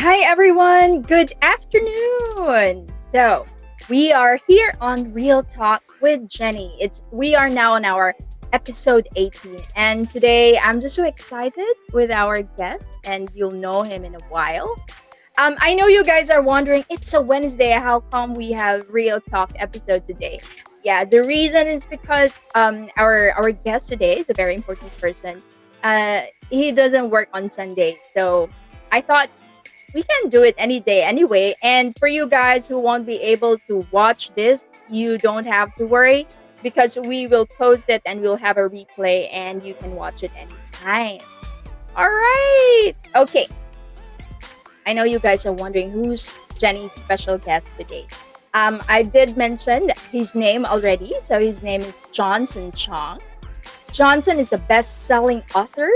Hi everyone, good afternoon. So, we are here on Real Talk with Jenny. We are now on our episode 18, and today I'm just so excited with our guest, and you'll know him in a while. I know you guys are wondering, it's a Wednesday, how come we have Real Talk episode today? Yeah, the reason is because our guest today is a very important person. He doesn't work on Sunday, so I thought we can do it any day anyway. And for you guys who won't be able to watch this, you don't have to worry because we will post it and we'll have a replay and you can watch it anytime. All right. Okay. I know you guys are wondering who's Jenny's special guest today. I did mention his name already. So his name is Johnson Chong. Johnson is the best-selling author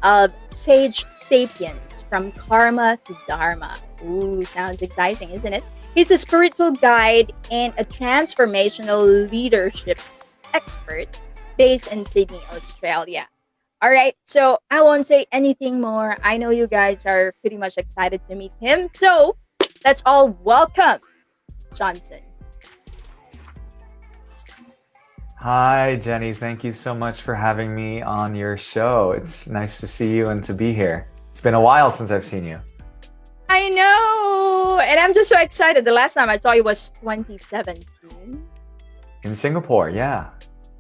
of Sage Sapiens, From Karma to Dharma. Ooh, sounds exciting, isn't it? He's a spiritual guide and a transformational leadership expert based in Sydney, Australia. All right, so I won't say anything more. I know you guys are pretty much excited to meet him. So let's all welcome Johnson. Hi, Jenny. Thank you so much for having me on your show. It's nice to see you and to be here. It's been a while since I've seen you. I know, and I'm just so excited. The last time I saw you was 2017. In Singapore, yeah.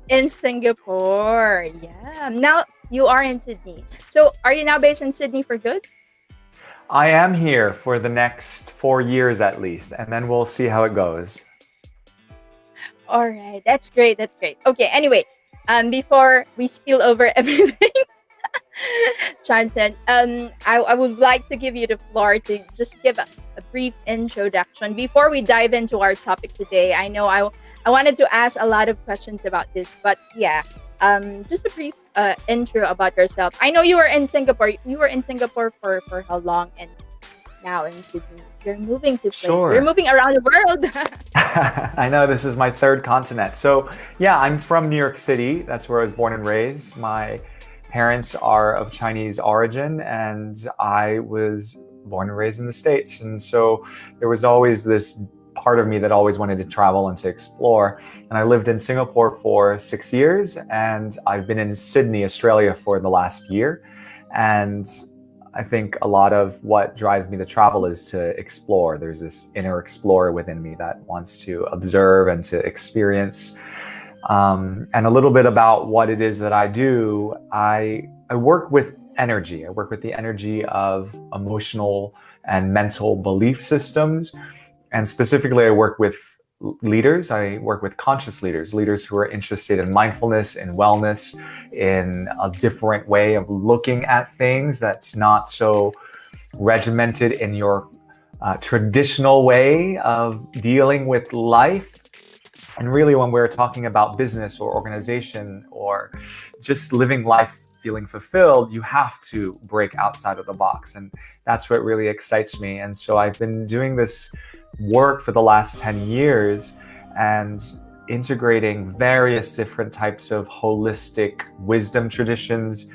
In Singapore, yeah. Now you are in Sydney. So are you now based in Sydney for good? I am here for the next 4 years at least, and then we'll see how it goes. All right, that's great. That's great. Okay, anyway, before we spill over everything, Johnson, I would like to give you the floor to just give a brief introduction before we dive into our topic today. I know I wanted to ask a lot of questions about this, but yeah, just a brief intro about yourself. I know you were in Singapore. You were in Singapore for how long? And now in Sydney, you're moving to places. Sure. You're moving around the world. I know, this is my third continent. So yeah, I'm from New York City. That's where I was born and raised. My parents are of Chinese origin, and I was born and raised in the States. And so there was always this part of me that always wanted to travel and to explore. And I lived in Singapore for 6 years, and I've been in Sydney, Australia for the last year. And I think a lot of what drives me to travel is to explore. There's this inner explorer within me that wants to observe and to experience. And a little bit about what it is that I do. I work with energy. I work with the energy of emotional and mental belief systems. And specifically, I work with leaders. I work with conscious leaders, leaders who are interested in mindfulness and wellness, in a different way of looking at things that's not so regimented in your traditional way of dealing with life. And really, when we're talking about business or organization or just living life feeling fulfilled, you have to break outside of the box. And that's what really excites me. And so I've been doing this work for the last 10 years and integrating various different types of holistic wisdom traditions,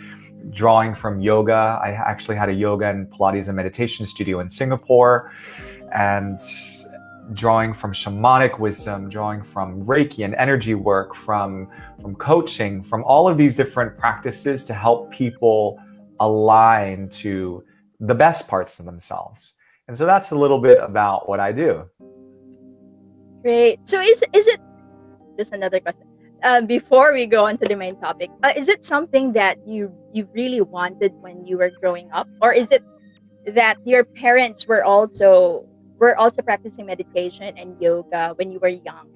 drawing from yoga. I actually had a yoga and Pilates and meditation studio in Singapore, and drawing from shamanic wisdom, drawing from Reiki and energy work, from coaching, from all of these different practices to help people align to the best parts of themselves. And so that's a little bit about what I do. Great. So is it just another question? Before we go on to the main topic, is it something that you really wanted when you were growing up, or is it that your parents were also practicing meditation and yoga when you were young?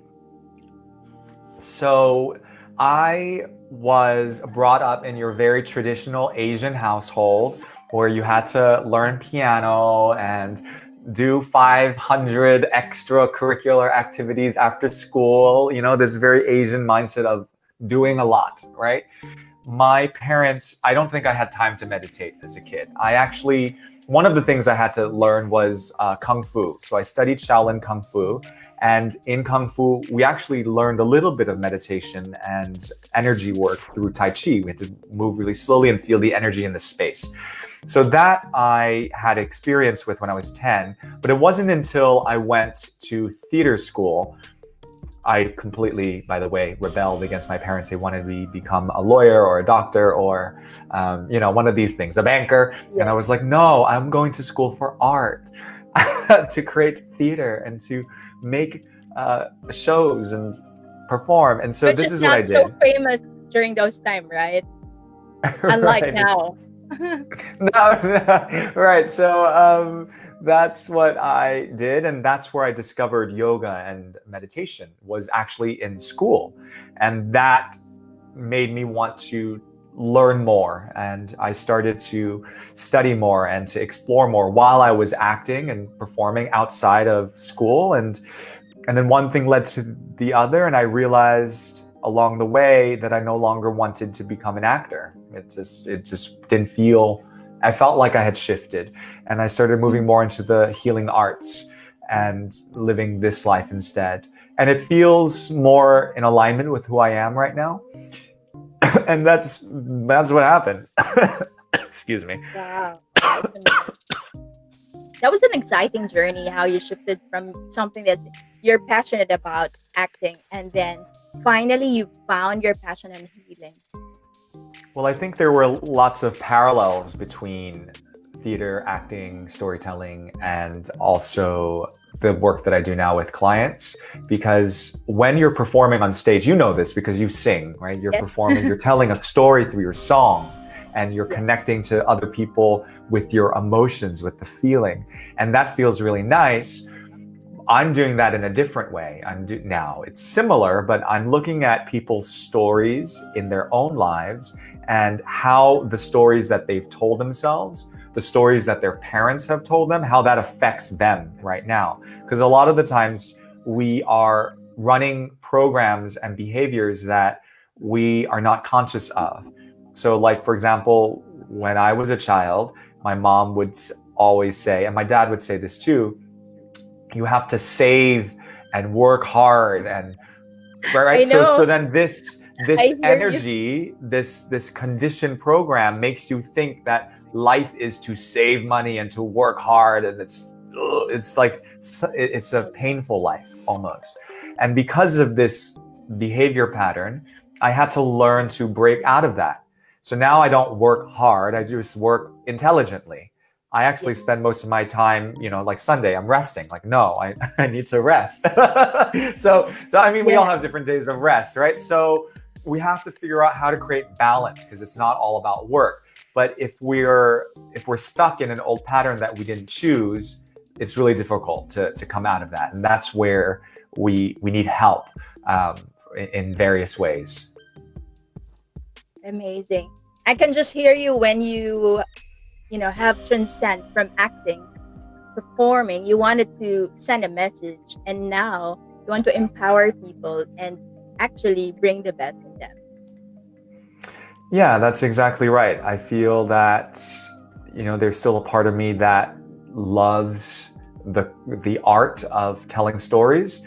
So I was brought up in your very traditional Asian household where you had to learn piano and do 500 extracurricular activities after school. You know, this very Asian mindset of doing a lot, right? My parents, I don't think I had time to meditate as a kid. One of the things I had to learn was Kung Fu. So I studied Shaolin Kung Fu. And in Kung Fu, we actually learned a little bit of meditation and energy work through Tai Chi. We had to move really slowly and feel the energy in the space. So that I had experience with when I was 10, but it wasn't until I went to theater school. I completely, by the way, rebelled against my parents. They wanted me to become a lawyer or a doctor or, one of these things, a banker. Yeah. And I was like, no, I'm going to school for art, to create theater and to make shows and perform. And so Which this is is what I not so did. famous during those time, right? Unlike Right, now. no, right. So that's what I did, and that's where I discovered yoga and meditation was actually in school, and that made me want to learn more. And I started to study more and to explore more while I was acting and performing outside of school, and then one thing led to the other, and I realized along the way that I no longer wanted to become an actor. It just didn't feel, I felt like I had shifted, and I started moving more into the healing arts and living this life instead. And it feels more in alignment with who I am right now. And that's what happened. Excuse me. Wow. That was an exciting journey, how you shifted from something that you're passionate about, acting, and then finally you found your passion in healing. Well, I think there were lots of parallels between theater, acting, storytelling, and also the work that I do now with clients. Because when you're performing on stage, you know this because you sing, right? You're performing, you're telling a story through your song, and you're connecting to other people with your emotions, with the feeling. And that feels really nice. I'm doing that in a different way. Now it's similar, but I'm looking at people's stories in their own lives and how the stories that they've told themselves, the stories that their parents have told them, how that affects them right now. Because a lot of the times we are running programs and behaviors that we are not conscious of. So like, for example, when I was a child, my mom would always say, and my dad would say this too, you have to save and work hard, and right. So then this energy, this conditioned program makes you think that life is to save money and to work hard, and it's like it's a painful life almost. And because of this behavior pattern, I had to learn to break out of that. So now I don't work hard, I just work intelligently. I actually spend most of my time, like Sunday, I'm resting. Like, no, I need to rest. So I mean, we all have different days of rest, right? So we have to figure out how to create balance, because it's not all about work. But if we're stuck in an old pattern that we didn't choose, it's really difficult to come out of that. And that's where we need help in various ways. Amazing. I can just hear you when you have transcend from acting, performing. You wanted to send a message, and now you want to empower people and actually bring the best in them. Yeah, that's exactly right. I feel that, there's still a part of me that loves the art of telling stories.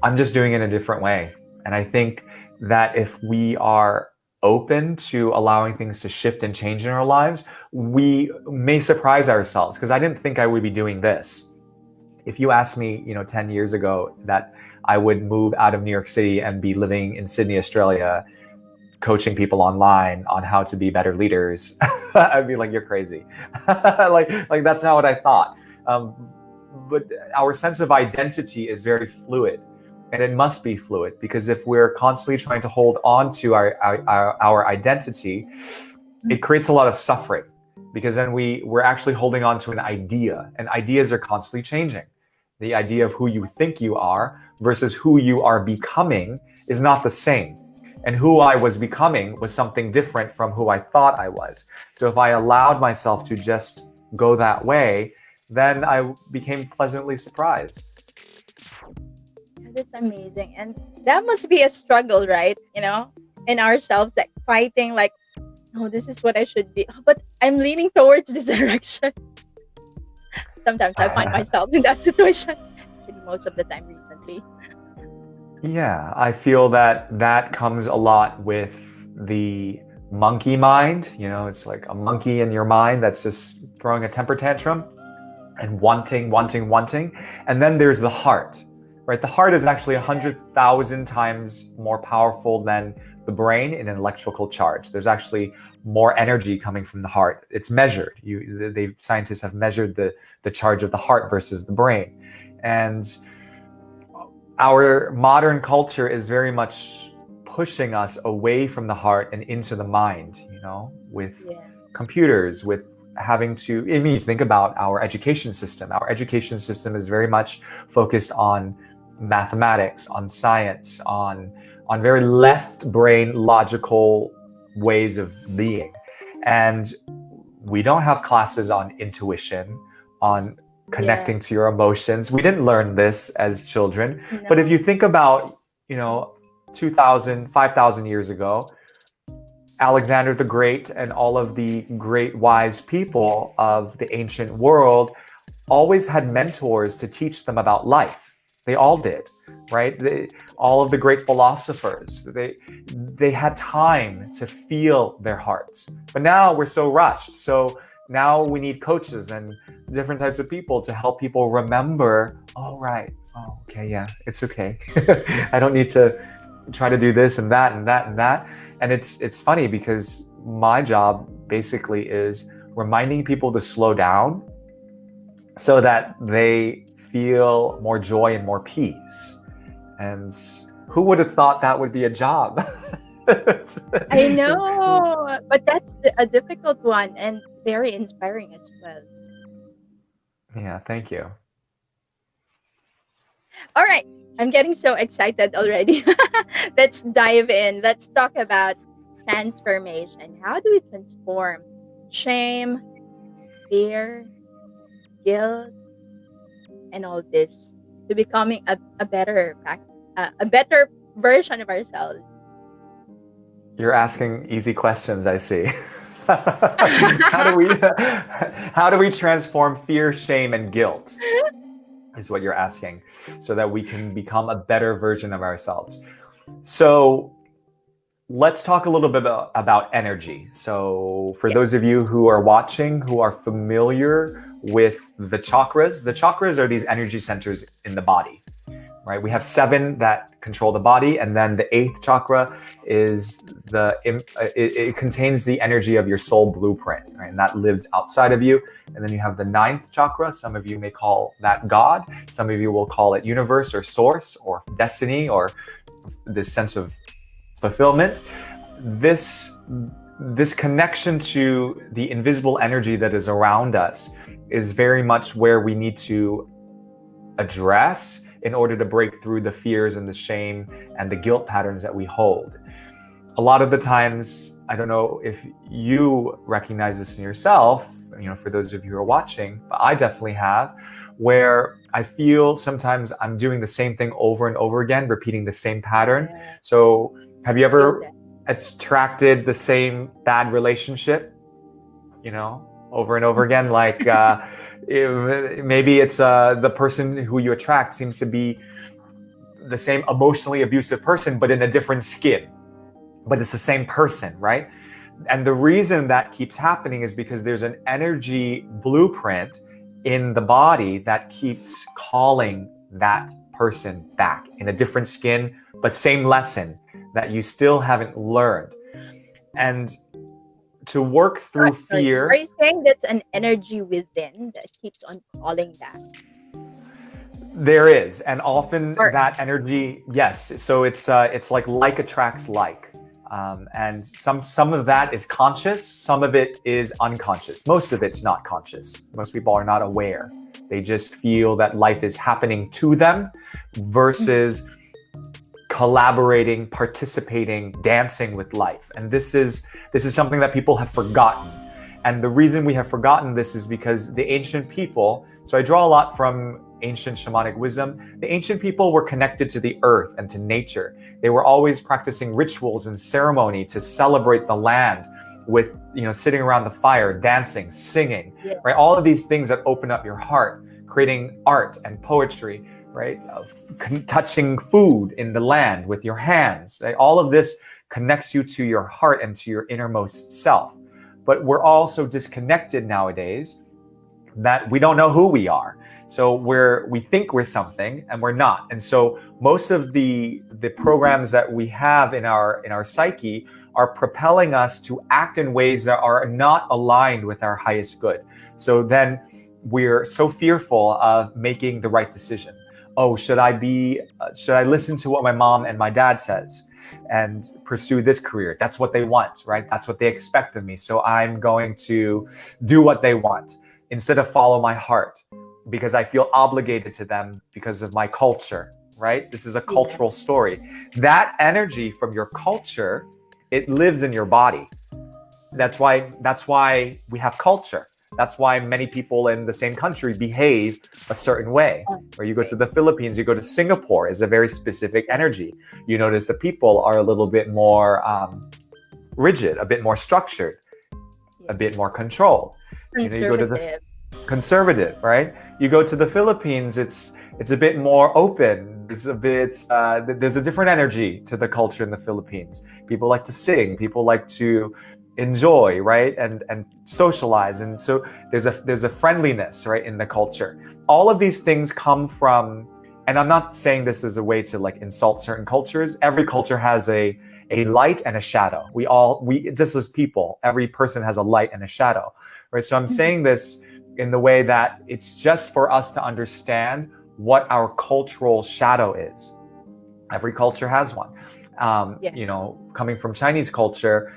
I'm just doing it in a different way. And I think that if we are open to allowing things to shift and change in our lives, we may surprise ourselves, because I didn't think I would be doing this. If you asked me, 10 years ago that I would move out of New York City and be living in Sydney, Australia, coaching people online on how to be better leaders, I'd be like, you're crazy. like that's not what I thought. But our sense of identity is very fluid. And it must be fluid, because if we're constantly trying to hold on to our identity, it creates a lot of suffering, because then we're actually holding on to an idea, and ideas are constantly changing. The idea of who you think you are versus who you are becoming is not the same. And who I was becoming was something different from who I thought I was. So if I allowed myself to just go that way, then I became pleasantly surprised. That's amazing. And that must be a struggle, right? In ourselves, like fighting, like, no, this is what I should be, but I'm leaning towards this direction. Sometimes I find myself in that situation, actually most of the time recently. Yeah, I feel that comes a lot with the monkey mind. It's like a monkey in your mind that's just throwing a temper tantrum and wanting. And then there's the heart, right? The heart is actually 100,000 times more powerful than the brain in an electrical charge. There's actually more energy coming from the heart. It's measured. Scientists have measured the charge of the heart versus the brain. And our modern culture is very much pushing us away from the heart and into the mind, with computers, with having to, think about our education system. Our education system is very much focused on mathematics, on science, on very left brain logical ways of being. And we don't have classes on intuition, on connecting to your emotions. We didn't learn this as children. No. But if you think about, 2,000, 5,000 years ago, Alexander the Great and all of the great wise people of the ancient world always had mentors to teach them about life. They all did, right? All of the great philosophers, they had time to feel their hearts. But now we're so rushed. So now we need coaches and different types of people to help people remember, it's okay. I don't need to try to do this and that and that and that. And it's funny because my job basically is reminding people to slow down so that they feel more joy and more peace. And who would have thought that would be a job? I know, but that's a difficult one and very inspiring as well. Yeah, thank you. All right, I'm getting so excited already. Let's dive in. Let's talk about transformation. How do we transform shame, fear, guilt, and all this to becoming a better version of ourselves? You're asking easy questions, I see. How do we transform fear, shame, and guilt? Is what you're asking, so that we can become a better version of ourselves. So let's talk a little bit about energy. So for those of you who are watching, who are familiar with the chakras are these energy centers in the body, right? We have 7 that control the body, and then the 8th chakra is it contains the energy of your soul blueprint, right? And that lives outside of you. And then you have the 9th chakra. Some of you may call that God. Some of you will call it universe or source or destiny or this sense of fulfillment. This connection to the invisible energy that is around us is very much where we need to address in order to break through the fears and the shame and the guilt patterns that we hold. A lot of the times, I don't know if you recognize this in yourself, for those of you who are watching, but I definitely have, where I feel sometimes I'm doing the same thing over and over again, repeating the same pattern. So have you ever attracted the same bad relationship, over and over again? Like maybe it's the person who you attract seems to be the same emotionally abusive person, but in a different skin. But it's the same person, right? And the reason that keeps happening is because there's an energy blueprint in the body that keeps calling that person back in a different skin, but same lesson that you still haven't learned. And to work through fear... Are you saying that's an energy within that keeps on calling that? There is, and often that energy, yes. So it's like attracts like. And some of that is conscious, some of it is unconscious. Most of it's not conscious. Most people are not aware. They just feel that life is happening to them versus collaborating, participating, dancing with life. And this is something that people have forgotten. And the reason we have forgotten this is because the ancient people, so I draw a lot from ancient shamanic wisdom, the ancient people were connected to the earth and to nature. They were always practicing rituals and ceremony to celebrate the land with, sitting around the fire, dancing, singing, right? All of these things that open up your heart, creating art and poetry, right? Touching food in the land with your hands. Right? All of this connects you to your heart and to your innermost self. But we're all so disconnected nowadays that we don't know who we are. So we think we're something and we're not. And so most of the programs that we have in our psyche are propelling us to act in ways that are not aligned with our highest good. So then we're so fearful of making the right decision. Oh, should I listen to what my mom and my dad says and pursue this career? That's what they want, right? That's what they expect of me. So I'm going to do what they want instead of follow my heart, because I feel obligated to them because of my culture, right? This is a cultural story. That energy from your culture, it lives in your body. That's why we have culture. That's why many people in the same country behave a certain way. Or you go to the Philippines, you go to Singapore, is a very specific energy. You notice the people are a little bit more rigid, a bit more structured, a bit more controlled. You go to the conservative, right? You go to the Philippines, it's a bit more open. There's a different energy to the culture in the Philippines. People like to sing, people like to enjoy, right? And socialize. And so there's a friendliness, right, in the culture. All of these things come from, and I'm not saying this is a way to like insult certain cultures. Every culture has a light and a shadow. We just as people, every person has a light and a shadow, right? So I'm saying this in the way that it's just for us to understand what our cultural shadow is. Every culture has one. Coming from Chinese culture,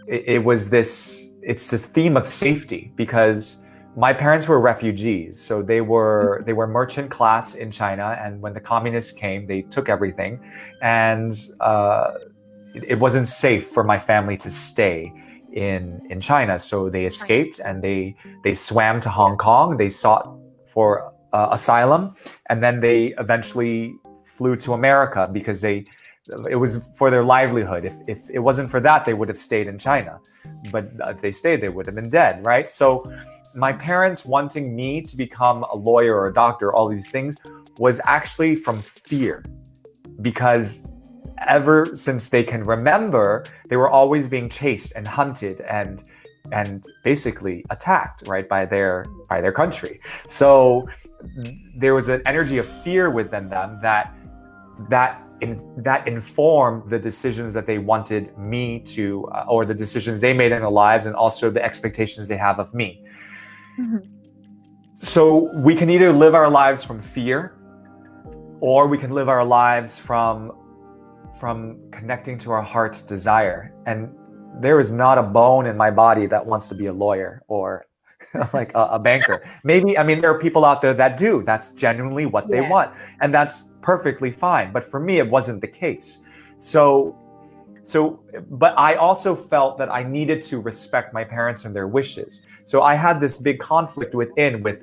it's this theme of safety, because my parents were refugees. So they were merchant class in China. And when the communists came, they took everything. And it wasn't safe for my family to stay in China. So they escaped and they swam to Hong Kong. They sought for asylum. And then they eventually flew to America because it was for their livelihood. If it wasn't for that, they would have stayed in China. But if they stayed, they would have been dead, right? So my parents wanting me to become a lawyer or a doctor, all these things, was actually from fear. Because ever since they can remember, they were always being chased and hunted and basically attacked, right, by their country. So there was an energy of fear within them that informed the decisions that they wanted me to, or the decisions they made in their lives, and also the expectations they have of me. Mm-hmm. So we can either live our lives from fear, or we can live our lives from connecting to our heart's desire. And there is not a bone in my body that wants to be a lawyer or like a banker. Maybe, there are people out there that do. That's genuinely what they want. And that's perfectly fine. But for me, it wasn't the case. But I also felt that I needed to respect my parents and their wishes. So I had this big conflict with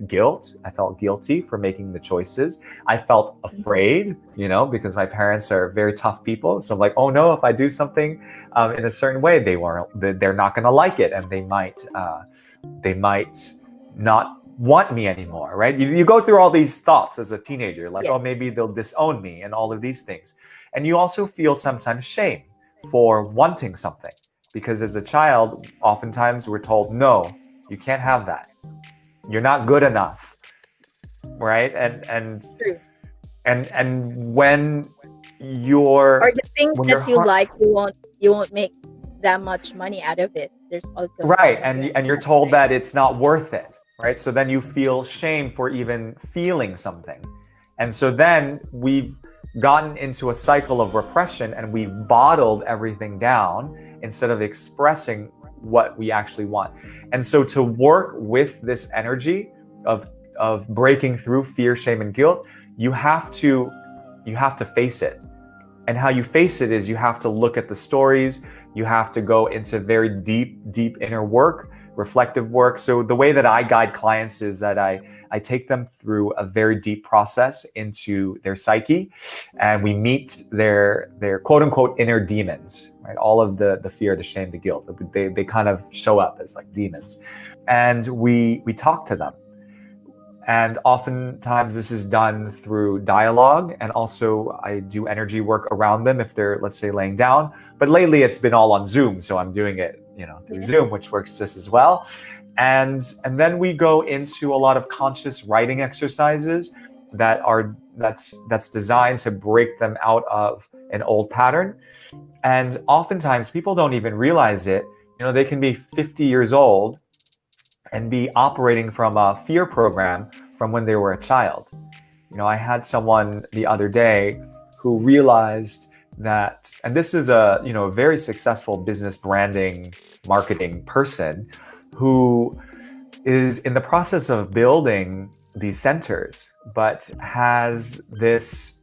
guilt. I felt guilty for making the choices. I felt afraid, because my parents are very tough people. So I'm like, oh no, if I do something in a certain way, they're not going to like it, and they might not want me anymore, right? You go through all these thoughts as a teenager, like, oh, maybe they'll disown me and all of these things. And you also feel sometimes shame for wanting something, because as a child, oftentimes we're told, no, you can't have that. You're not good enough, right? And when you're, or the things that you like, you won't make that much money out of it. There's also right, and you're told that it's not worth it, right? So then you feel shame for even feeling something, and so then we've gotten into a cycle of repression, and we've bottled everything down instead of expressing what we actually want. And so to work with this energy of breaking through fear, shame, and guilt, you have to face it. And how you face it is you have to look at the stories. You have to go into very deep inner work, reflective work. So the way that I guide clients is that I take them through a very deep process into their psyche, and we meet their quote unquote inner demons, right? All of the fear, the shame, the guilt, they kind of show up as like demons, and we talk to them. And oftentimes this is done through dialogue, and also I do energy work around them if they're, let's say, laying down. But lately it's been all on Zoom, so I'm doing it, through Zoom, which works just as well. And then we go into a lot of conscious writing exercises that's designed to break them out of an old pattern. And oftentimes people don't even realize it. They can be 50 years old and be operating from a fear program from when they were a child. I had someone the other day who realized that, and this is a very successful business branding marketing person who is in the process of building these centers, but has this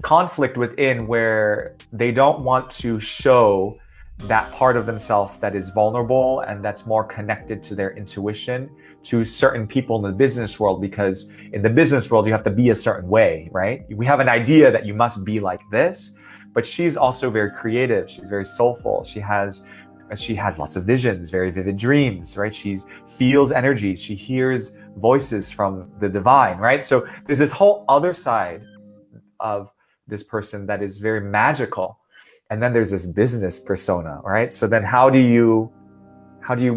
conflict within where they don't want to show that part of themselves that is vulnerable and that's more connected to their intuition to certain people in the business world, because in the business world you have to be a certain way, right? We have an idea that you must be like this, but she's also very creative. She's very soulful. She has lots of visions, very vivid dreams, right? She feels energy. She hears voices from the divine, right? So there's this whole other side of this person that is very magical. And then there's this business persona, right? So then how do you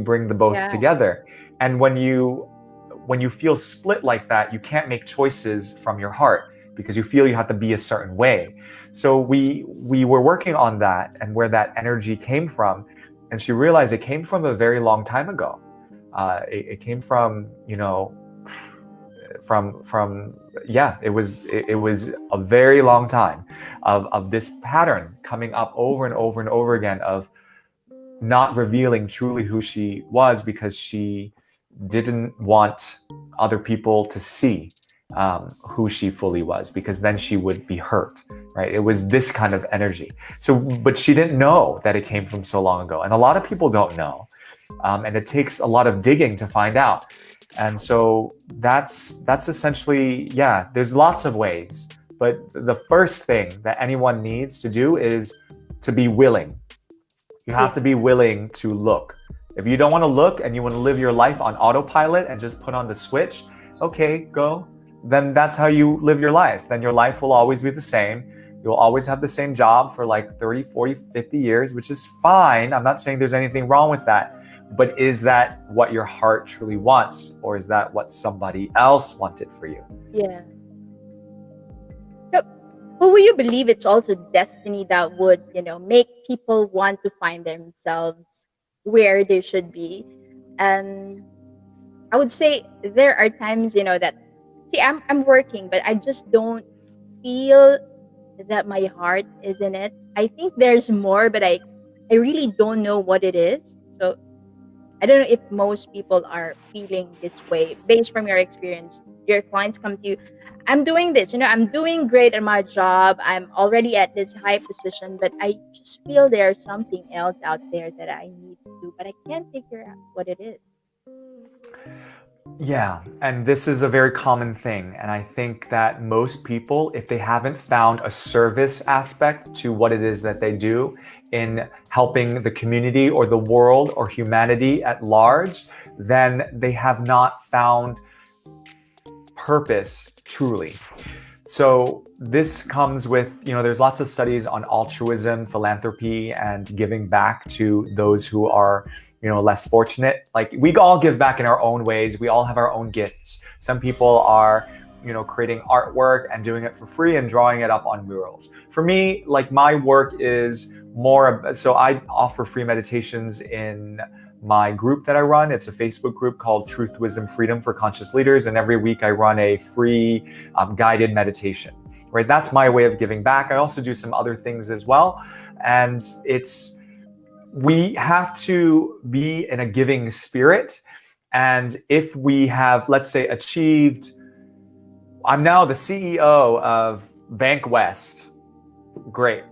bring the both together? And when you feel split like that, you can't make choices from your heart because you feel you have to be a certain way. So we were working on that and where that energy came from. And she realized it came from a very long time ago. It came from, it was a very long time of this pattern coming up over and over and over again of not revealing truly who she was because she didn't want other people to see who she fully was, because then she would be hurt, right? It was this kind of energy. So, but she didn't know that it came from so long ago. And a lot of people don't know. And it takes a lot of digging to find out. And so that's essentially, there's lots of ways. But the first thing that anyone needs to do is to be willing. You have to be willing to look. If you don't want to look and you want to live your life on autopilot and just put on the switch, okay, go. Then that's how you live your life. Then your life will always be the same. You'll always have the same job for like 30, 40, 50 years, which is fine. I'm not saying there's anything wrong with that. But is that what your heart truly wants? Or is that what somebody else wanted for you? Yeah. Yep. Well, will you believe it's also destiny that would, make people want to find themselves where they should be? I would say there are times, that, see, I'm working, but I just don't feel that my heart is in it. I think there's more, but I really don't know what it is. So I don't know if most people are feeling this way based from your experience. Your clients come to you, I'm doing this, I'm doing great at my job. I'm already at this high position, but I just feel there's something else out there that I need to do, but I can't figure out what it is. Yeah, and this is a very common thing. And I think that most people, if they haven't found a service aspect to what it is that they do in helping the community or the world or humanity at large, then they have not found purpose truly. So this comes with, there's lots of studies on altruism, philanthropy, and giving back to those who are less fortunate. Like, we all give back in our own ways. We all have our own gifts. Some people are, creating artwork and doing it for free and drawing it up on murals. For me, like, my work is more, so I offer free meditations in my group that I run. It's a Facebook group called Truth, Wisdom, Freedom for Conscious Leaders. And every week I run a free guided meditation, right? That's my way of giving back. I also do some other things as well. And we have to be in a giving spirit. And if we have, let's say, achieved, I'm now the CEO of Bank West. Great.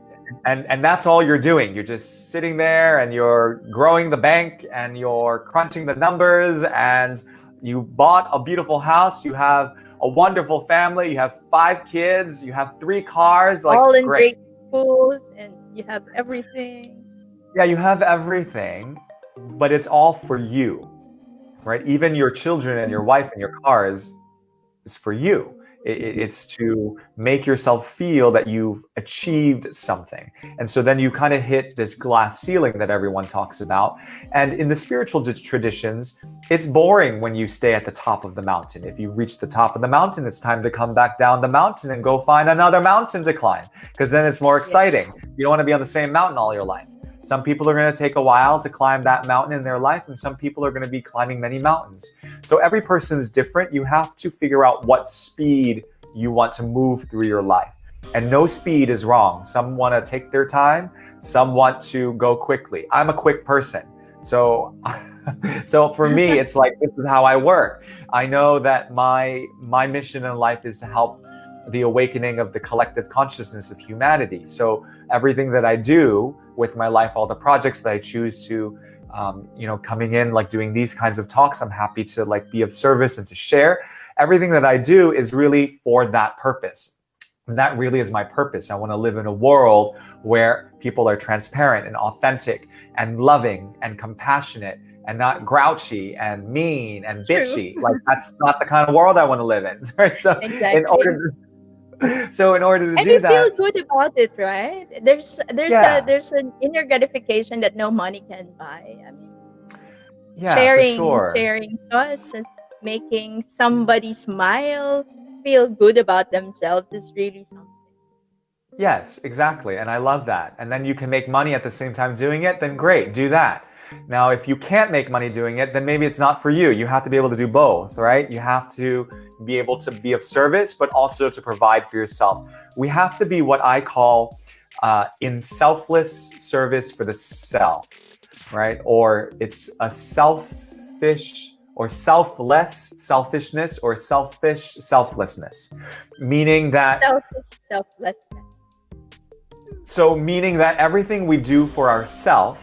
And that's all you're doing. You're just sitting there and you're growing the bank and you're crunching the numbers, and you bought a beautiful house. You have a wonderful family. You have 5 kids. You have 3 cars. Like, all in great schools, and you have everything. Yeah, you have everything, but it's all for you, right? Even your children and your wife and your cars, is for you. It's to make yourself feel that you've achieved something. And so then you kind of hit this glass ceiling that everyone talks about. And in the spiritual traditions, it's boring when you stay at the top of the mountain. If you've reached the top of the mountain, it's time to come back down the mountain and go find another mountain to climb, because then it's more exciting. You don't want to be on the same mountain all your life. Some people are going to take a while to climb that mountain in their life, and some people are going to be climbing many mountains. So every person is different. You have to figure out what speed you want to move through your life. And no speed is wrong. Some want to take their time. Some want to go quickly. I'm a quick person. So for me, it's like, this is how I work. I know that my mission in life is to help the awakening of the collective consciousness of humanity. So everything that I do with my life, all the projects that I choose to, coming in, like doing these kinds of talks, I'm happy to like be of service and to share. Everything that I do is really for that purpose. And that really is my purpose. I want to live in a world where people are transparent and authentic and loving and compassionate and not grouchy and mean and bitchy. Like, that's not the kind of world I want to live in. Right? So exactly. in order to and do that, and you feel good about it, right? There's an inner gratification that no money can buy. I mean, sharing thoughts, and making somebody smile, feel good about themselves is really something. Yes, exactly. And I love that. And then you can make money at the same time doing it, then great, do that. Now, if you can't make money doing it, then maybe it's not for you. You have to be able to do both, right? You have to be able to be of service, but also to provide for yourself. We have to be what I call in selfless service for the self, right? Or it's a selfish or selfless selfishness, or selfish selflessness, meaning that selflessness. So meaning that everything we do for ourselves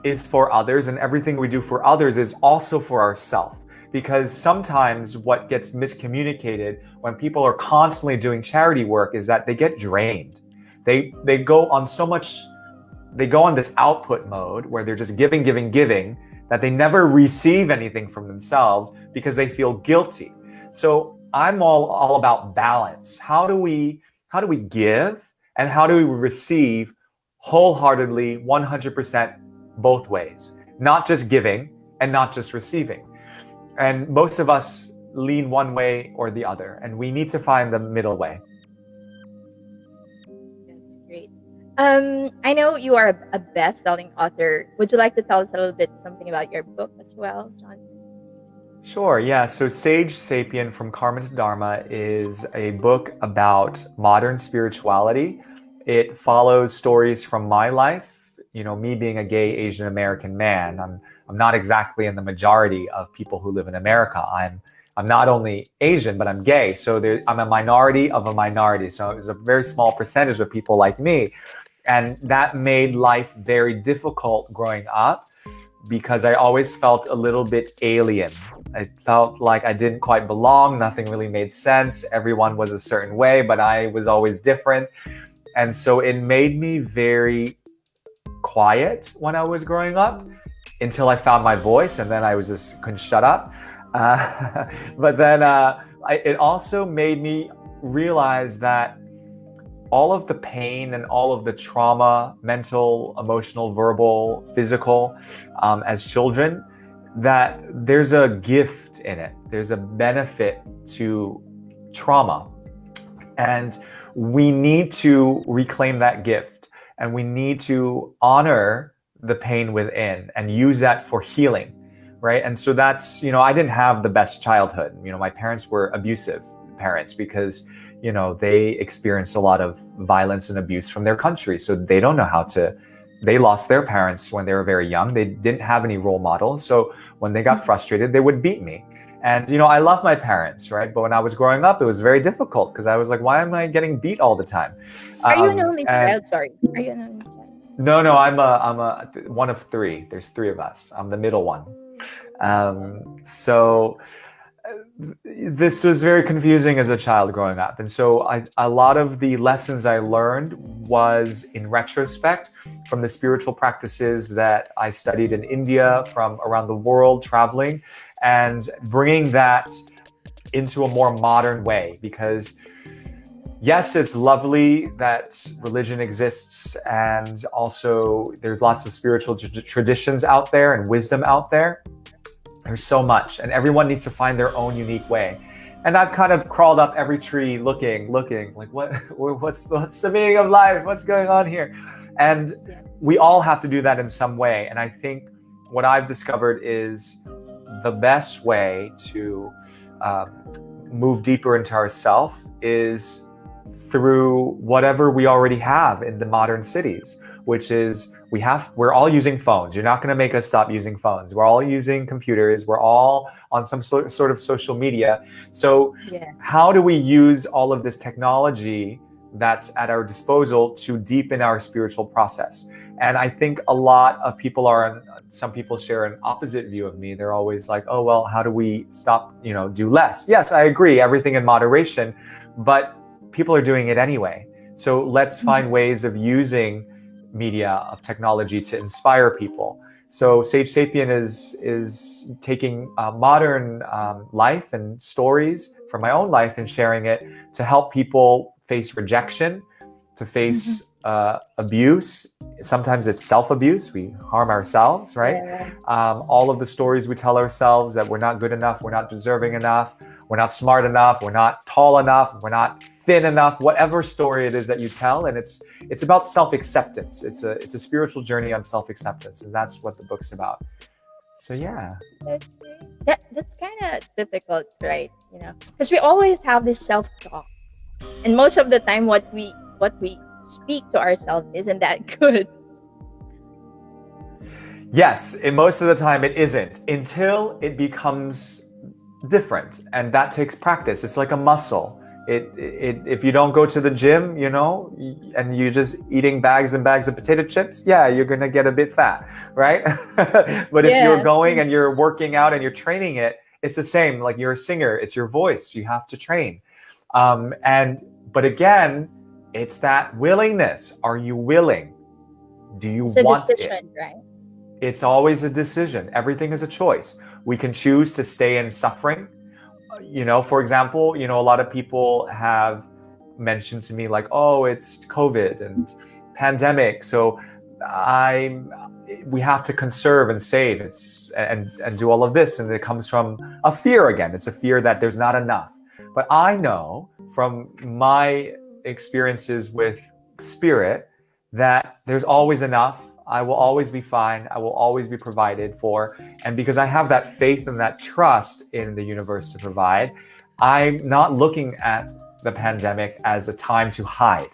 is for others, and everything we do for others is also for ourselves. Because sometimes what gets miscommunicated when people are constantly doing charity work is that they get drained. They go on this output mode where they're just giving, that they never receive anything from themselves because they feel guilty. So I'm all about balance. How do we give and how do we receive wholeheartedly, 100%, both ways? Not just giving and not just receiving. And most of us lean one way or the other, and we need to find the middle way. That's great. I know you are a best-selling author. Would you like to tell us a little bit something about your book as well, Johnson? Sure, yeah. So Sage Sapien From Karma to Dharma is a book about modern spirituality. It follows stories from my life. You know, me being a gay Asian American man, I'm not exactly in the majority of people who live in America. I'm not only Asian, but I'm gay. So I'm a minority of a minority. So it's a very small percentage of people like me. And that made life very difficult growing up because I always felt a little bit alien. I felt like I didn't quite belong. Nothing really made sense. Everyone was a certain way, but I was always different. And so it made me very quiet when I was growing up until I found my voice, and then I couldn't shut up. But then it also made me realize that all of the pain and all of the trauma, mental, emotional, verbal, physical, as children, that there's a gift in it. There's a benefit to trauma. And we need to reclaim that gift, and we need to honor the pain within and use that for healing, right? And so that's, I didn't have the best childhood. My parents were abusive parents because, they experienced a lot of violence and abuse from their country. So they don't know they lost their parents when they were very young. They didn't have any role models. So when they got frustrated, they would beat me. And, I love my parents, right? But when I was growing up, it was very difficult because I was like, why am I getting beat all the time? Are you an only child? Sorry. Are you an only child? No, I'm a one of three. There's three of us. I'm the middle one. So this was very confusing as a child growing up. And so a lot of the lessons I learned was in retrospect from the spiritual practices that I studied in India, from around the world, traveling, and bringing that into a more modern way, because yes, it's lovely that religion exists, and also there's lots of spiritual traditions out there and wisdom out there. There's so much, and everyone needs to find their own unique way. And I've kind of crawled up every tree looking, like what's the meaning of life? What's going on here? And we all have to do that in some way. And I think what I've discovered is the best way to move deeper into ourself is through whatever we already have in the modern cities, which is we're all using phones. You're not going to make us stop using phones. We're all using computers. We're all on some sort of social media. So how do we use all of this technology that's at our disposal to deepen our spiritual process? And I think a lot of people some people share an opposite view of me. They're always like, oh, well, how do we stop, do less? Yes, I agree, everything in moderation, but people are doing it anyway. So let's find ways of using media, of technology to inspire people. So Sage Sapien is taking modern life and stories from my own life and sharing it to help people face rejection, to face abuse. Sometimes it's self-abuse. We harm ourselves, right? All of the stories we tell ourselves that we're not good enough, we're not deserving enough, we're not smart enough, we're not tall enough, we're not thin enough, whatever story it is that you tell. And it's about self-acceptance. It's a spiritual journey on self-acceptance, and that's what the book's about. So yeah. That's kind of difficult, right? Because we always have this self-talk, and most of the time what we speak to ourselves isn't that good. Yes, and most of the time it isn't, until it becomes different, and that takes practice. It's like a muscle. If you don't go to the gym, and you're just eating bags and bags of potato chips, you're gonna get a bit fat, right? But if you're going and you're working out and you're training it, it's the same. Like you're a singer, it's your voice. You have to train. But again, it's that willingness. Are you willing? Do you want it? Right? It's always a decision. Everything is a choice. We can choose to stay in suffering. For example, a lot of people have mentioned to me like, oh, it's COVID and pandemic, so we have to conserve and save and do all of this, and it comes from a fear again. It's a fear that there's not enough. But I know from my experiences with spirit that there's always enough. I will always be fine. I will always be provided for. And because I have that faith and that trust in the universe to provide, I'm not looking at the pandemic as a time to hide.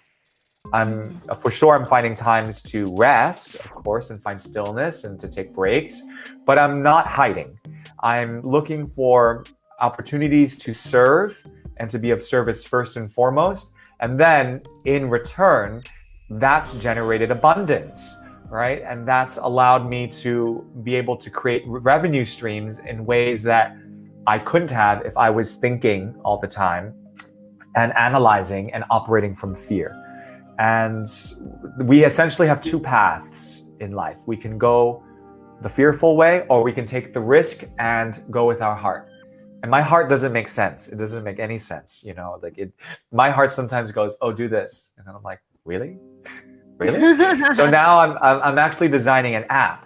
I'm finding times to rest, of course, and find stillness and to take breaks, but I'm not hiding. I'm looking for opportunities to serve and to be of service first and foremost. And then in return, that's generated abundance. Right? And that's allowed me to be able to create revenue streams in ways that I couldn't have if I was thinking all the time and analyzing and operating from fear. And we essentially have two paths in life. We can go the fearful way, or we can take the risk and go with our heart. And my heart doesn't make sense. It doesn't make any sense. My heart sometimes goes, oh, do this. And then I'm like, really? Really? So now I'm actually designing an app.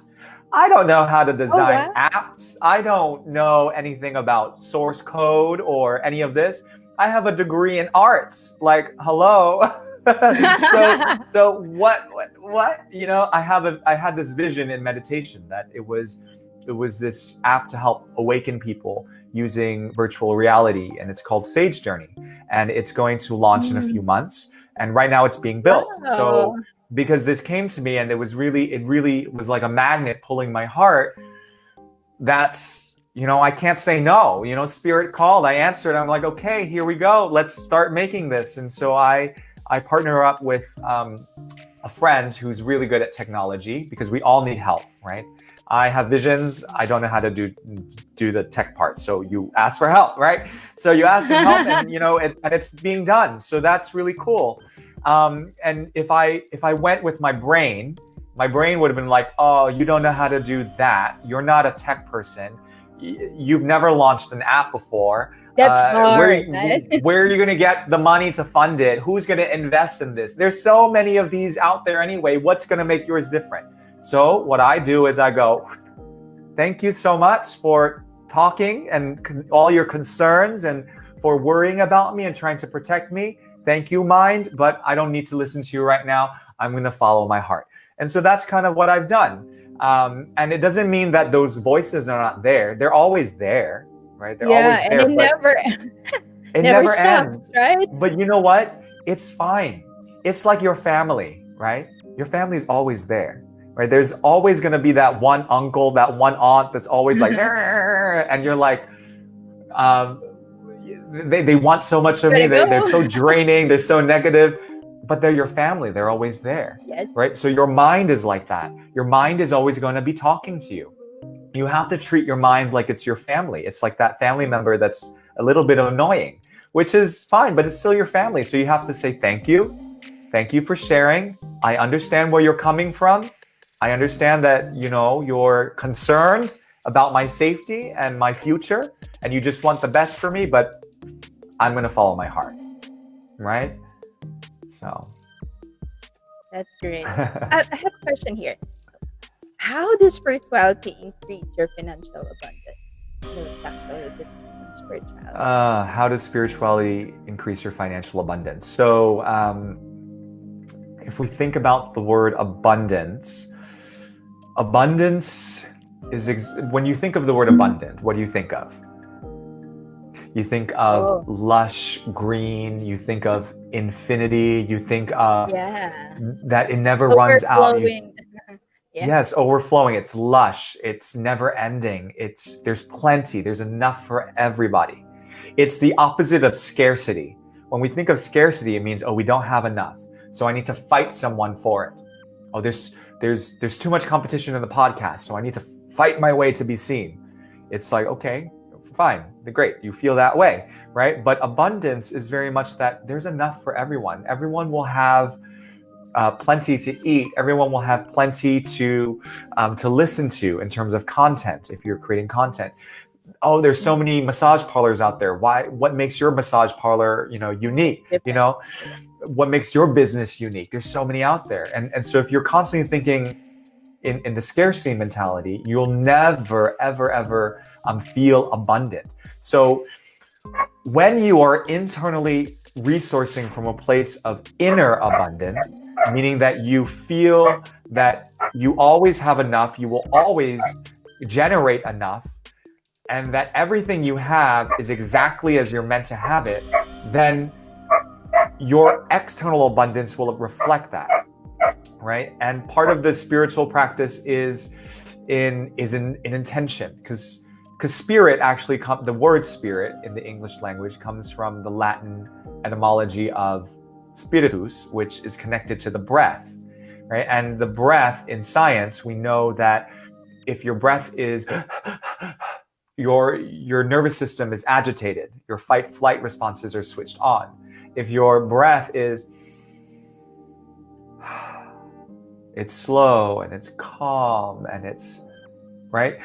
I don't know how to design apps. I don't know anything about source code or any of this. I have a degree in arts. Like, hello. So what? I had this vision in meditation that it was this app to help awaken people using virtual reality, and it's called Sage Journey, and it's going to launch in a few months. And right now it's being built. So because this came to me and it really was like a magnet pulling my heart, that's, I can't say no. Spirit called, I answered. I'm like, okay, here we go. Let's start making this. And so I partner up with a friend who's really good at technology, because we all need help, right? I have visions. I don't know how to do the tech part. So you ask for help, right? So you ask for help, and and it's being done. So that's really cool. And if I went with my brain would have been like, oh, you don't know how to do that. You're not a tech person. you've never launched an app before. That's hard, where are you going to get the money to fund it? Who's going to invest in this? There's so many of these out there anyway. What's going to make yours different? So what I do is I go, thank you so much for talking and all your concerns and for worrying about me and trying to protect me. Thank you, mind, but I don't need to listen to you right now. I'm going to follow my heart. And so that's kind of what I've done. And it doesn't mean that those voices are not there. They're always there, right? They're always there. And it never stops, ends, right? But you know what? It's fine. It's like your family, right? Your family is always there, right? There's always going to be that one uncle, that one aunt that's always like, and you're like, they want so much of me. They're so draining. They're so negative. But they're your family. They're always there, yes. Right? So your mind is like that. Your mind is always going to be talking to you. You have to treat your mind like it's your family. It's like that family member that's a little bit annoying, which is fine, but it's still your family. So you have to say, thank you. Thank you for sharing. I understand where you're coming from. I understand that, you're concerned about my safety and my future, and you just want the best for me, but I'm going to follow my heart, right? So. That's great. I have a question here. How does spirituality increase your financial abundance? How does spirituality increase your financial abundance? So if we think about the word abundance is, when you think of the word abundant, what do you think of? You think of lush, green, you think of infinity, you think of that it never runs out. Yes, overflowing. It's lush, it's never ending, there's plenty, there's enough for everybody. It's the opposite of scarcity. When we think of scarcity, it means, we don't have enough, so I need to fight someone for it. There's too much competition in the podcast, so I need to fight my way to be seen. It's like, okay, fine, great, you feel that way, right? But abundance is very much that there's enough for everyone. Everyone will have plenty to eat. Everyone will have plenty to listen to in terms of content, if you're creating content. There's so many massage parlors out there. What makes your massage parlor, unique? Different. What makes your business unique? There's so many out there. And so if you're constantly thinking in the scarcity mentality, you'll never, ever, ever feel abundant. So when you are internally resourcing from a place of inner abundance, meaning that you feel that you always have enough, you will always generate enough, and that everything you have is exactly as you're meant to have it, then your external abundance will reflect that. Right? And part of the spiritual practice is in intention, because spirit actually the word spirit in the English language comes from the Latin etymology of spiritus, which is connected to the breath, right? And the breath in science, we know that if your breath is your nervous system is agitated, your fight-flight responses are switched on. If your breath is it's slow and it's calm and it's right,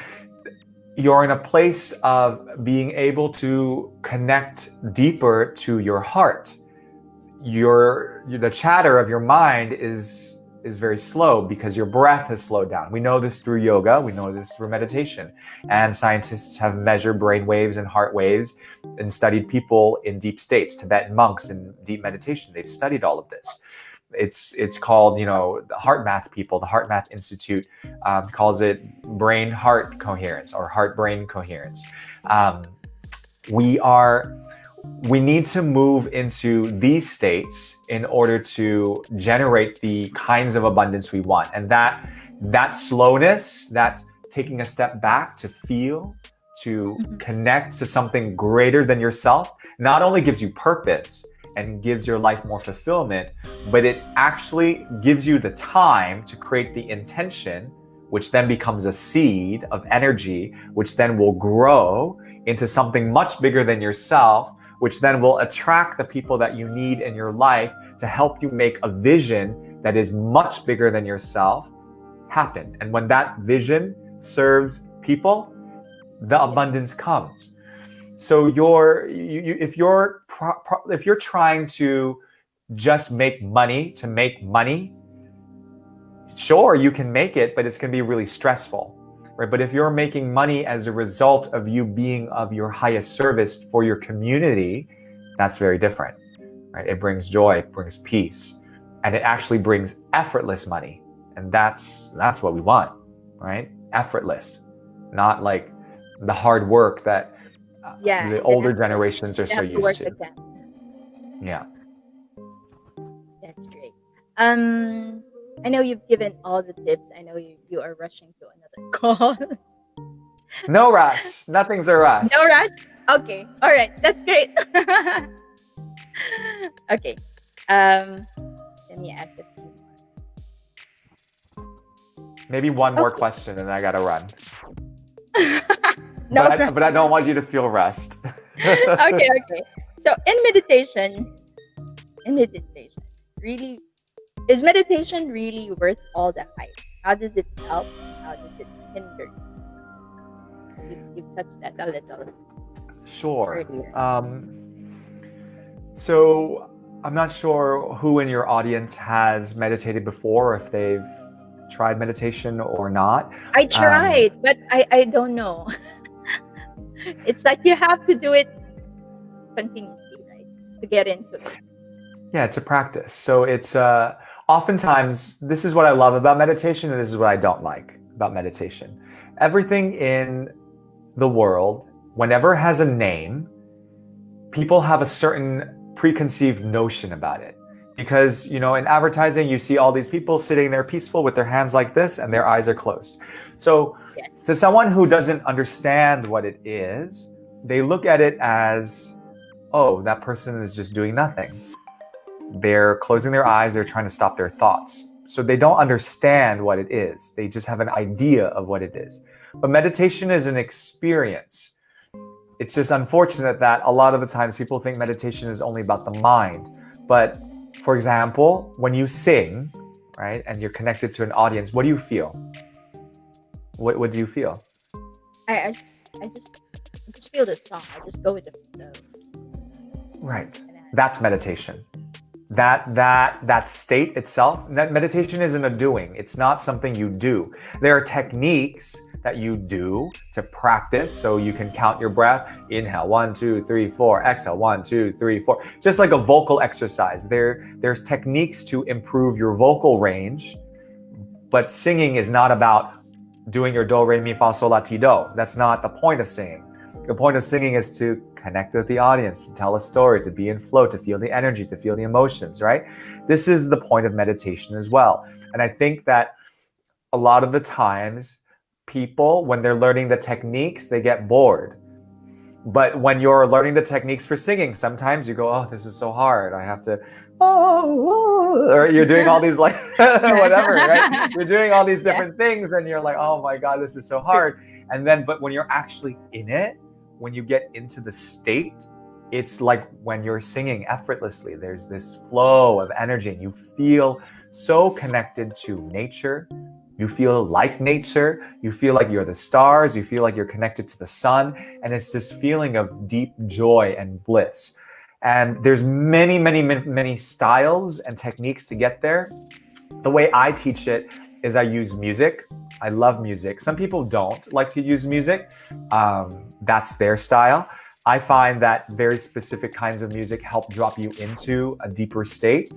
you're in a place of being able to connect deeper to your heart. The chatter of your mind is very slow because your breath has slowed down. We know this through yoga, we know this through meditation, and scientists have measured brain waves and heart waves and studied people in deep states, Tibetan monks in deep meditation. They've studied all of this. It's called, the heart math people, the Heart Math Institute calls it brain heart coherence or heart brain coherence. We need to move into these states in order to generate the kinds of abundance we want. And that slowness, that taking a step back to feel, to connect to something greater than yourself, not only gives you purpose and gives your life more fulfillment, but it actually gives you the time to create the intention, which then becomes a seed of energy, which then will grow into something much bigger than yourself, which then will attract the people that you need in your life to help you make a vision that is much bigger than yourself happen. And when that vision serves people, the abundance comes. So if you're trying to just make money to make money, sure, you can make it, but it's going to be really stressful, right? But if you're making money as a result of you being of your highest service for your community, that's very different, right? It brings joy, it brings peace, and it actually brings effortless money. And that's what we want, right? Effortless, not like the hard work that the older generations are so used to. Yeah. That's great. I know you've given all the tips. I know you are rushing to another call. No rush. Nothing's a rush. No rush? Okay. All right. That's great. Okay. Let me ask a few more. Maybe one more question and I gotta run. No, but I don't want you to feel rushed. Okay. So in meditation, really, is meditation really worth all the hype? How does it help? How does it hinder? You've touched that a little. Sure. Earlier. So I'm not sure who in your audience has meditated before, if they've tried meditation or not. I tried, but I don't know. It's like you have to do it continuously, right? To get into it. Yeah, it's a practice. So it's oftentimes, this is what I love about meditation and this is what I don't like about meditation. Everything in the world, whenever it has a name, people have a certain preconceived notion about it. Because, in advertising, you see all these people sitting there peaceful with their hands like this and their eyes are closed. So to someone who doesn't understand what it is, they look at it as, oh, that person is just doing nothing. They're closing their eyes, they're trying to stop their thoughts. So they don't understand what it is. They just have an idea of what it is. But meditation is an experience. It's just unfortunate that a lot of the times people think meditation is only about the mind. But for example, when you sing, right, and you're connected to an audience, what do you feel? What do you feel? I just feel the song. I just go with the flow. Right. That's meditation. That state itself, that meditation isn't a doing. It's not something you do. There are techniques that you do to practice so you can count your breath. Inhale, 1, 2, 3, 4. Exhale, 1, 2, 3, 4. Just like a vocal exercise. There's techniques to improve your vocal range, but singing is not about doing your do, re, mi, fa, sol, la, ti, do. That's not the point of singing. The point of singing is to connect with the audience, to tell a story, to be in flow, to feel the energy, to feel the emotions, right? This is the point of meditation as well. And I think that a lot of the times people, when they're learning the techniques, they get bored. But when you're learning the techniques for singing, sometimes you go, oh, this is so hard. I have to, or you're doing all these like, whatever, right? You're doing all these different things and you're like, oh my God, this is so hard. And then, but when you're actually in it, when you get into the state, it's like when you're singing effortlessly, there's this flow of energy and you feel so connected to nature. You feel like nature, you feel like you're the stars, you feel like you're connected to the sun, and it's this feeling of deep joy and bliss. And there's many styles and techniques to get there. The way I teach it is I use music. I love music. Some people don't like to use music. That's their style. I find that very specific kinds of music help drop you into a deeper state.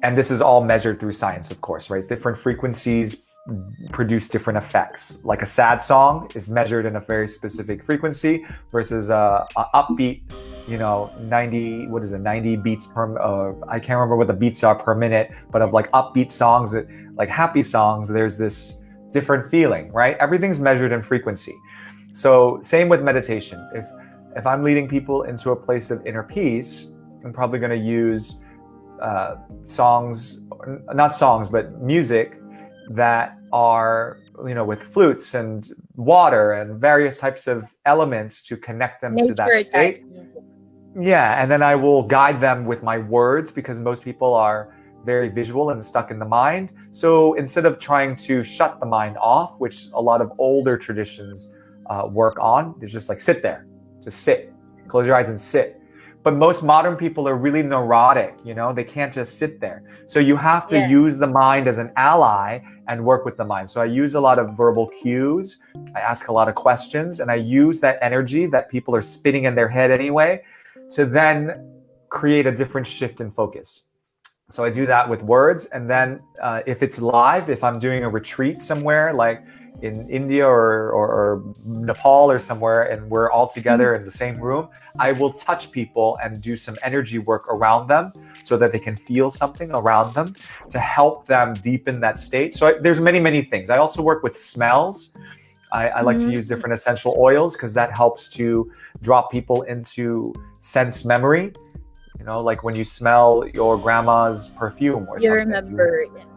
And this is all measured through science, of course, right? Different frequencies produce different effects. Like a sad song is measured in a very specific frequency versus a upbeat, 90 beats per, I can't remember what the beats are per minute, but of like upbeat songs, like happy songs, there's this different feeling, right? Everything's measured in frequency. So same with meditation. If I'm leading people into a place of inner peace, I'm probably going to use music that are, with flutes and water and various types of elements to connect them to that state. Yeah, and then I will guide them with my words because most people are very visual and stuck in the mind. So instead of trying to shut the mind off, which a lot of older traditions work on. It's just like sit there, just sit, close your eyes and sit. But most modern people are really neurotic, they can't just sit there. So you have to use the mind as an ally and work with the mind. So I use a lot of verbal cues. I ask a lot of questions, and I use that energy that people are spinning in their head anyway to then create a different shift in focus. So I do that with words. And then if it's live, if I'm doing a retreat somewhere like in India or Nepal or somewhere, and we're all together in the same room, I will touch people and do some energy work around them so that they can feel something around them to help them deepen that state. So there's many things. I also work with smells. I like to use different essential oils because that helps to drop people into sense memory. Like when you smell your grandma's perfume or something.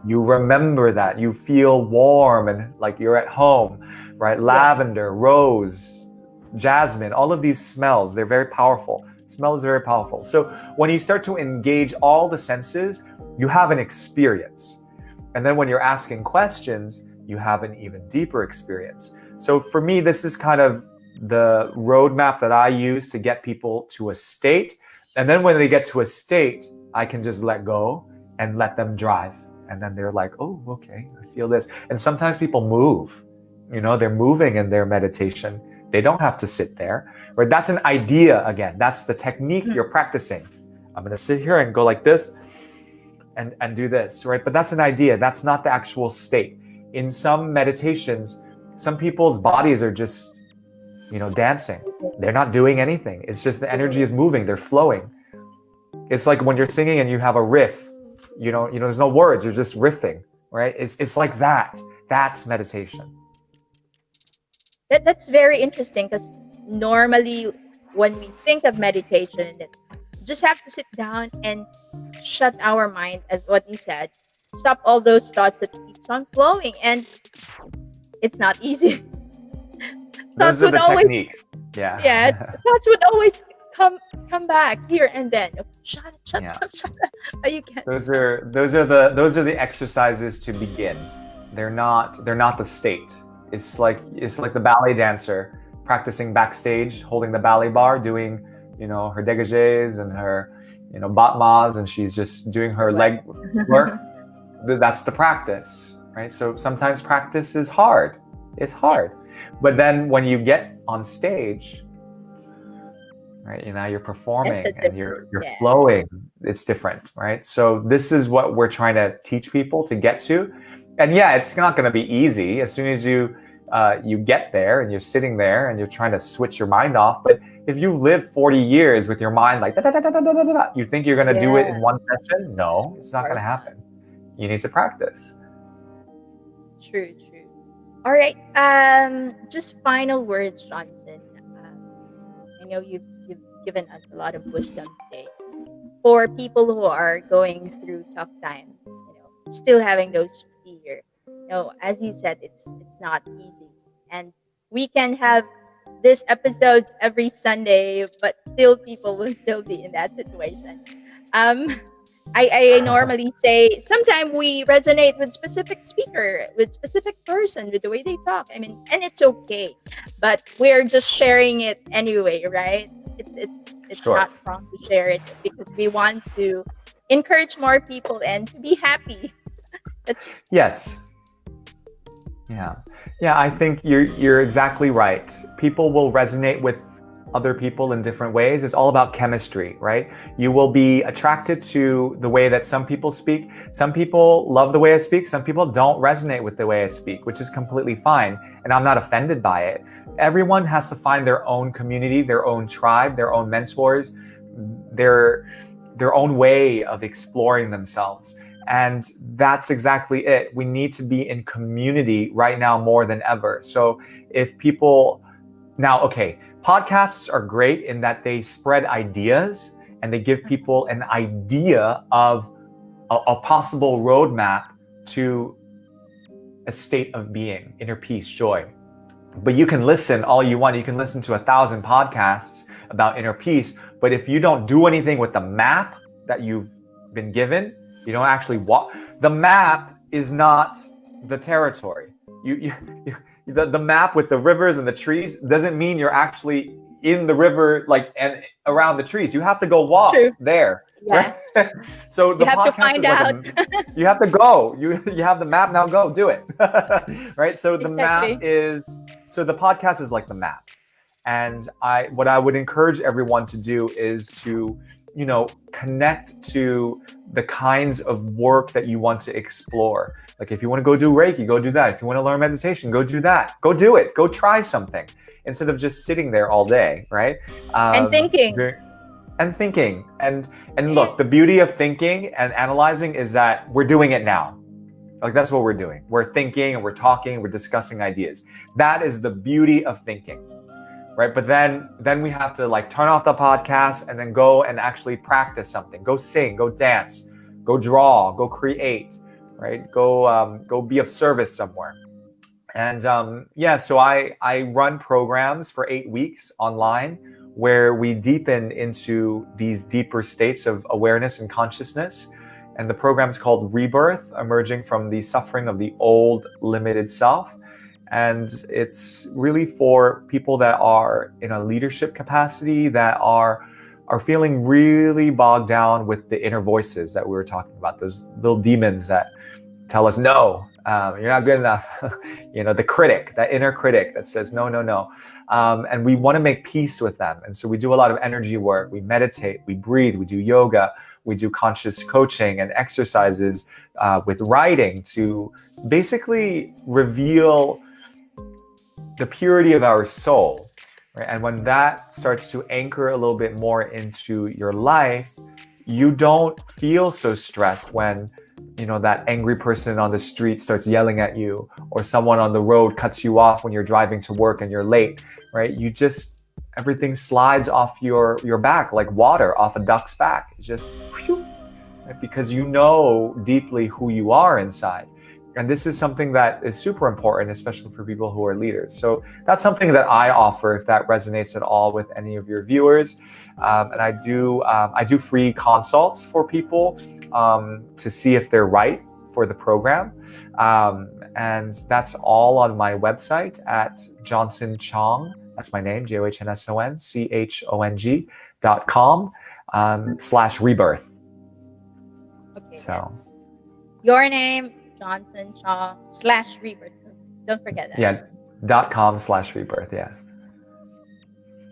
You remember that. You feel warm and like you're at home, right? Lavender, rose, jasmine, all of these smells, they're very powerful. Smell is very powerful. So when you start to engage all the senses, you have an experience. And then when you're asking questions, you have an even deeper experience. So for me, this is kind of the roadmap that I use to get people to a state. And then when they get to a state, I can just let go and let them drive. And then they're like, oh, okay, I feel this. And sometimes people move, they're moving in their meditation. They don't have to sit there, right? That's an idea again. That's the technique you're practicing. I'm going to sit here and go like this and do this, right? But that's an idea. That's not the actual state. In some meditations, some people's bodies are just dancing. They're not doing anything. It's just the energy is moving. They're flowing. It's like when you're singing and you have a riff, there's no words. You're just riffing, right? It's like that. That's meditation. That's very interesting because normally when we think of meditation, it's just have to sit down and shut our mind, as what you said, stop all those thoughts that keeps on flowing, and it's not easy. Those are the techniques. Thoughts would always come back here and then. Shut up. But you can't. Those are the exercises to begin. They're not the state. It's like the ballet dancer practicing backstage, holding the ballet bar, doing her dégagés and her battements, and she's just doing her leg work. That's the practice, right? So sometimes practice is hard. It's hard. But then when you get on stage, right, you're performing and you're flowing, it's different, right? So this is what we're trying to teach people to get to. And it's not going to be easy as soon as you get there and you're sitting there and you're trying to switch your mind off. But if you live 40 years with your mind like you think you're going to do it in one session? No, it's not going to happen. You need to practice. True. All right. Just final words, Johnson. I know you've given us a lot of wisdom today for people who are going through tough times. Still having those fear. As you said, it's not easy, and we can have this episode every Sunday, but still people will still be in that situation. I normally say sometimes we resonate with specific speaker, with specific person, with the way they talk. And it's okay, but we're just sharing it anyway, right? It's sure. Not wrong to share it because we want to encourage more people and to be happy. Yes. Yeah. I think you're exactly right. People will resonate with other people in different ways. It's all about chemistry, right? You will be attracted to the way that some people speak. Some people love the way I speak. Some people don't resonate with the way I speak, which is completely fine. And I'm not offended by it. Everyone has to find their own community, their own tribe, their own mentors, their own way of exploring themselves. And that's exactly it. We need to be in community right now more than ever. So if people podcasts are great in that they spread ideas and they give people an idea of a possible roadmap to a state of being, inner peace, joy. But you can listen all you want. You can listen to 1,000 podcasts about inner peace. But if you don't do anything with the map that you've been given, you don't actually walk. The map is not the territory. the map with the rivers and the trees doesn't mean you're actually in the river, like, and around the trees. You have to go walk True. there. Yeah. Right? So the You have to podcast find is like out. you have to go. You have the map, now go do it. Right? So the Exactly. the podcast is like the map. And what I would encourage everyone to do is to, connect to the kinds of work that you want to explore. Like if you want to go do Reiki, go do that. If you want to learn meditation, go do that. Go do it. Go try something instead of just sitting there all day, right? And thinking. And look, the beauty of thinking and analyzing is that we're doing it now. Like that's what we're doing. We're thinking and we're talking, we're discussing ideas. That is the beauty of thinking. Right? But then we have to like turn off the podcast and then go and actually practice something. Go sing, go dance, go draw, go create, right? Go be of service somewhere. And so I run programs for 8 weeks online where we deepen into these deeper states of awareness and consciousness. And the program is called Rebirth, emerging from the suffering of the old limited self. And it's really for people that are in a leadership capacity, that are feeling really bogged down with the inner voices that we were talking about, those little demons that tell us, no, you're not good enough. The critic, that inner critic that says, no, no, no. And we want to make peace with them. And so we do a lot of energy work. We meditate, we breathe, we do yoga, we do conscious coaching and exercises with writing to basically reveal the purity of our soul, right? And when that starts to anchor a little bit more into your life, you don't feel so stressed when, that angry person on the street starts yelling at you, or someone on the road cuts you off when you're driving to work and you're late, right? Everything slides off your back like water off a duck's back. It's just, whew, right? Because you know deeply who you are inside. And this is something that is super important, especially for people who are leaders. So that's something that I offer, if that resonates at all with any of your viewers. And I do free consults for people to see if they're right for the program. And that's all on my website at Johnson Chong. That's my name, JohnsonChong.com /rebirth. Okay. So your name, Johnson Chong /rebirth. Don't forget that. Yeah, .com /rebirth. Yeah.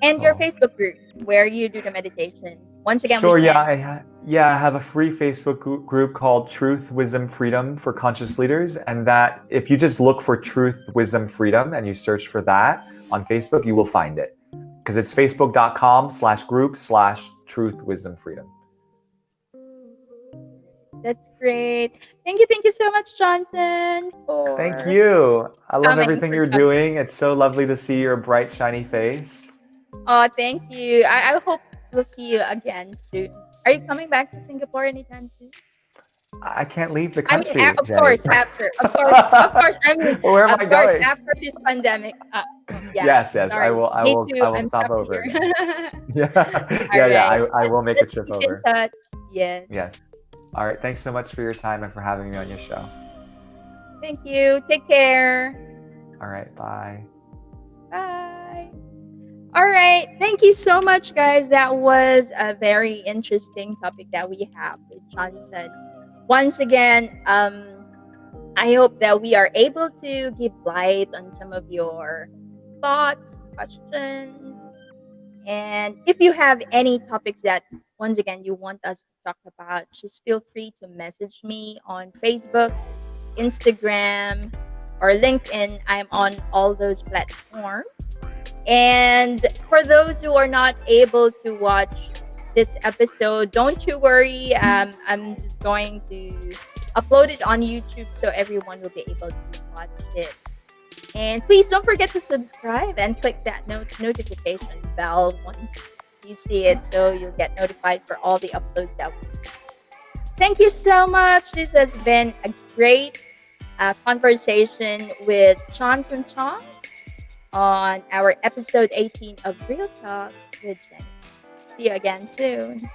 And your Facebook group where you do the meditation. Once again, sure. I have a free Facebook group called Truth, Wisdom, Freedom for Conscious Leaders, and that if you just look for Truth, Wisdom, Freedom and you search for that on Facebook, you will find it, because it's facebook.com/group/Truth, Wisdom, Freedom. That's great. Thank you so much, Johnson, for Thank you. I love everything you're coming. doing. It's so lovely to see your bright, shiny face. Oh, thank you. I hope we'll see you again soon. Are you coming back to Singapore anytime soon? I can't leave the country. Of course, after. Of course. Where am I going? After this pandemic. Yes. Sorry. I will stop over. I will make a trip over. Yes. Yes. All right. Thanks so much for your time and for having me on your show. Thank you. Take care. All right. Bye. Bye. All right. Thank you so much, guys. That was a very interesting topic that we have with Johnson. Once again, I hope that we are able to give light on some of your thoughts, questions. And if you have any topics that, once again, you want us to talk about, just feel free to message me on Facebook, Instagram, or LinkedIn. I'm on all those platforms. And for those who are not able to watch this episode, don't you worry. I'm just going to upload it on YouTube so everyone will be able to watch it. And please don't forget to subscribe and click that notification bell once you see it, so you'll get notified for all the uploads that we do. Thank you so much. This has been a great conversation with Johnson Chong on our episode 18 of Real Talk with Jenny. See you again soon.